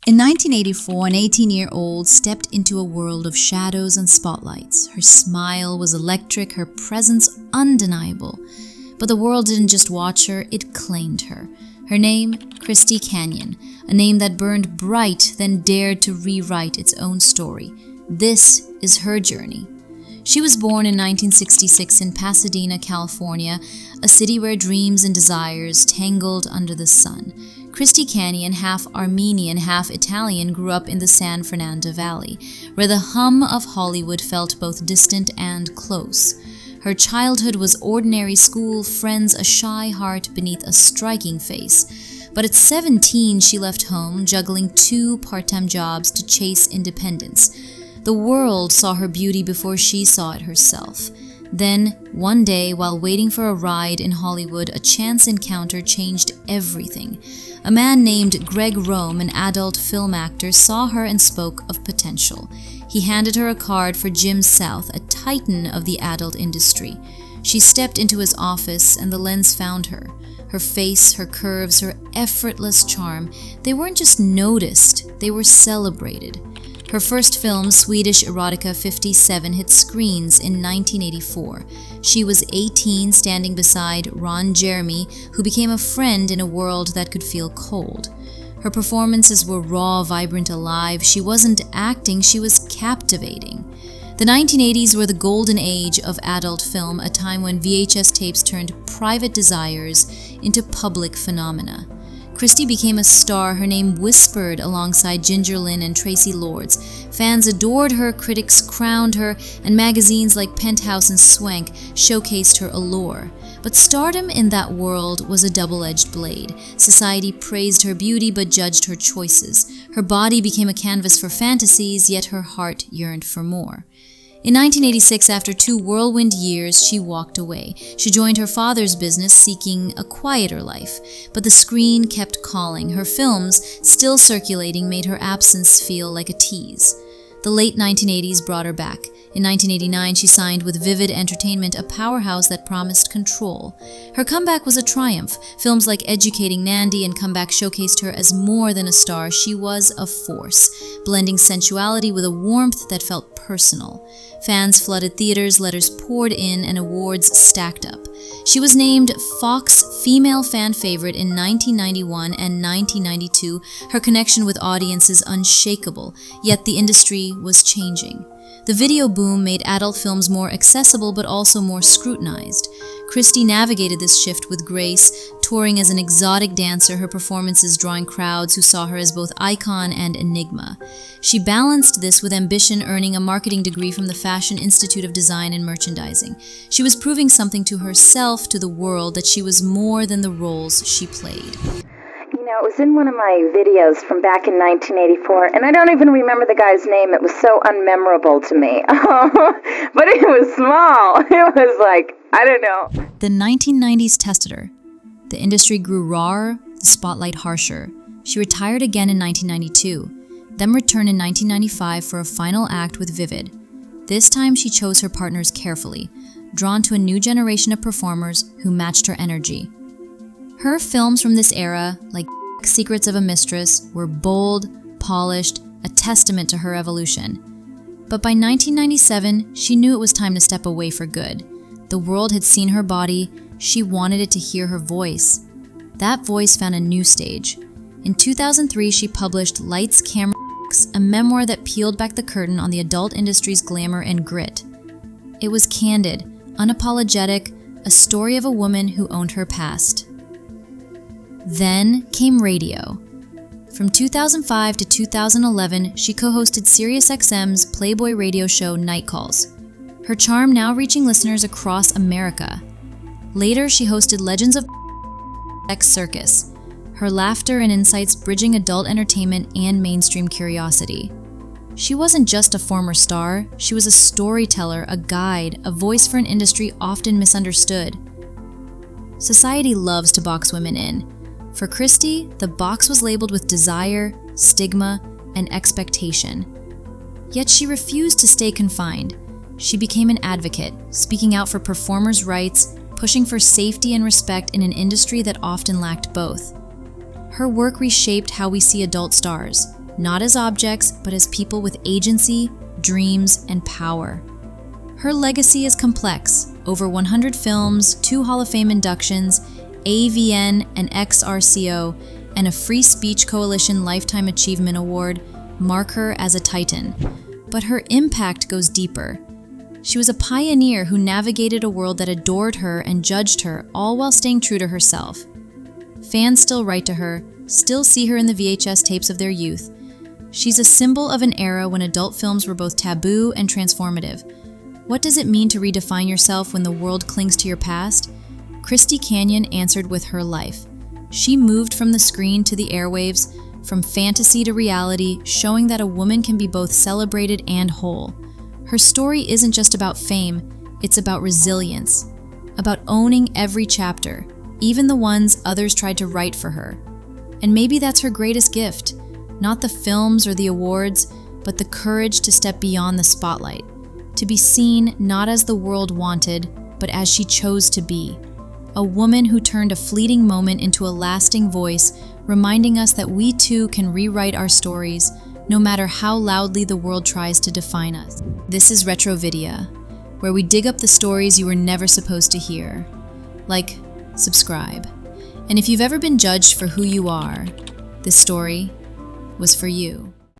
In 1984, an 18-year-old stepped into a world of shadows and spotlights. Her smile was electric, her presence undeniable. But the world didn't just watch her, it claimed her. Her name, Christy Canyon, a name that burned bright, then dared to rewrite its own story. This is her journey. She was born in 1966 in Pasadena, California, a city where dreams and desires tangled under the sun. Christy Canyon, half Armenian, half Italian, grew up in the San Fernando Valley, where the hum of Hollywood felt both distant and close. Her childhood was ordinary school, friends, a shy heart beneath a striking face. But at 17, she left home, juggling 2 part-time jobs to chase independence. The world saw her beauty before she saw it herself. Then, one day, while waiting for a ride in Hollywood, a chance encounter changed everything. A man named Greg Rome, an adult film actor, saw her and spoke of potential. He handed her a card for Jim South, a titan of the adult industry. She stepped into his office and the lens found her. Her face, her curves, her effortless charm, they weren't just noticed, they were celebrated. Her first film, Swedish erotica 57, hit screens in 1984. She was 18, standing beside Ron Jeremy, who became a friend in a world that could feel cold. Her performances were raw, vibrant, alive. She wasn't acting, she was captivating. The 1980s were the golden age of adult film, a time when VHS tapes turned private desires into public phenomena. Christy became a star, her name whispered alongside Ginger Lynn and Tracy Lords. Fans adored her, critics crowned her, and magazines like Penthouse and Swank showcased her allure. But stardom in that world was a double-edged blade. Society praised her beauty but judged her choices. Her body became a canvas for fantasies, yet her heart yearned for more. In 1986, after 2 whirlwind years, she walked away. She joined her father's business, seeking a quieter life. But the screen kept calling. Her films, still circulating, made her absence feel like a tease. The late 1980s brought her back. In 1989, she signed with Vivid Entertainment, a powerhouse that promised control. Her comeback was a triumph. Films like Educating Nandi and Comeback showcased her as more than a star. She was a force, blending sensuality with a warmth that felt personal. Fans flooded theaters, letters poured in, and awards stacked up. She was named F.O.X.E Female Fan Favorite in 1991 and 1992. Her connection with audiences unshakable, yet the industry was changing. The video boom made adult films more accessible but also more scrutinized. Christy navigated this shift with grace, touring as an exotic dancer, her performances drawing crowds who saw her as both icon and enigma. She balanced this with ambition, earning a marketing degree from the Fashion Institute of Design and Merchandising. She was proving something to herself, to the world, that she was more than the roles she played. It was in one of my videos from back in 1984, and I don't even remember the guy's name. It was so unmemorable to me. But it was small. It was like, I don't know. The 1990s tested her. The industry grew rawer, the spotlight harsher. She retired again in 1992, then returned in 1995 for a final act with Vivid. This time she chose her partners carefully, drawn to a new generation of performers who matched her energy. Her films from this era, like Secrets of a Mistress, were bold, polished, a testament to her evolution. But by 1997, she knew it was time to step away for good. The world had seen her body, she wanted it to hear her voice. That voice found a new stage. In 2003, she published Lights, Camera, a memoir that peeled back the curtain on the adult industry's glamour and grit. It was candid, unapologetic, a story of a woman who owned her past. Then came radio. From 2005 to 2011, she co-hosted SiriusXM's Playboy radio show Night Calls, her charm now reaching listeners across America. Later, she hosted Legends of XRCO, her laughter and insights bridging adult entertainment and mainstream curiosity. She wasn't just a former star, she was a storyteller, a guide, a voice for an industry often misunderstood. Society loves to box women in. For Christy, the box was labeled with desire, stigma, and expectation. Yet she refused to stay confined. She became an advocate, speaking out for performers' rights, pushing for safety and respect in an industry that often lacked both. Her work reshaped how we see adult stars. not as objects, but as people with agency, dreams, and power. Her legacy is complex. Over 100 films, 2 Hall of Fame inductions, AVN and XRCO, and a Free Speech Coalition Lifetime Achievement Award mark her as a titan. But her impact goes deeper. She was a pioneer who navigated a world that adored her and judged her, all while staying true to herself. Fans still write to her, still see her in the VHS tapes of their youth. She's a symbol of an era when adult films were both taboo and transformative. What does it mean to redefine yourself when the world clings to your past? Christy Canyon answered with her life. She moved from the screen to the airwaves, from fantasy to reality, showing that a woman can be both celebrated and whole. Her story isn't just about fame, it's about resilience, about owning every chapter, even the ones others tried to write for her. And maybe that's her greatest gift, not the films or the awards, but the courage to step beyond the spotlight, to be seen not as the world wanted, but as she chose to be. A woman who turned a fleeting moment into a lasting voice, reminding us that we too can rewrite our stories, no matter how loudly the world tries to define us. This is Retrovidia, where we dig up the stories you were never supposed to hear. Like, subscribe. And if you've ever been judged for who you are, this story was for you.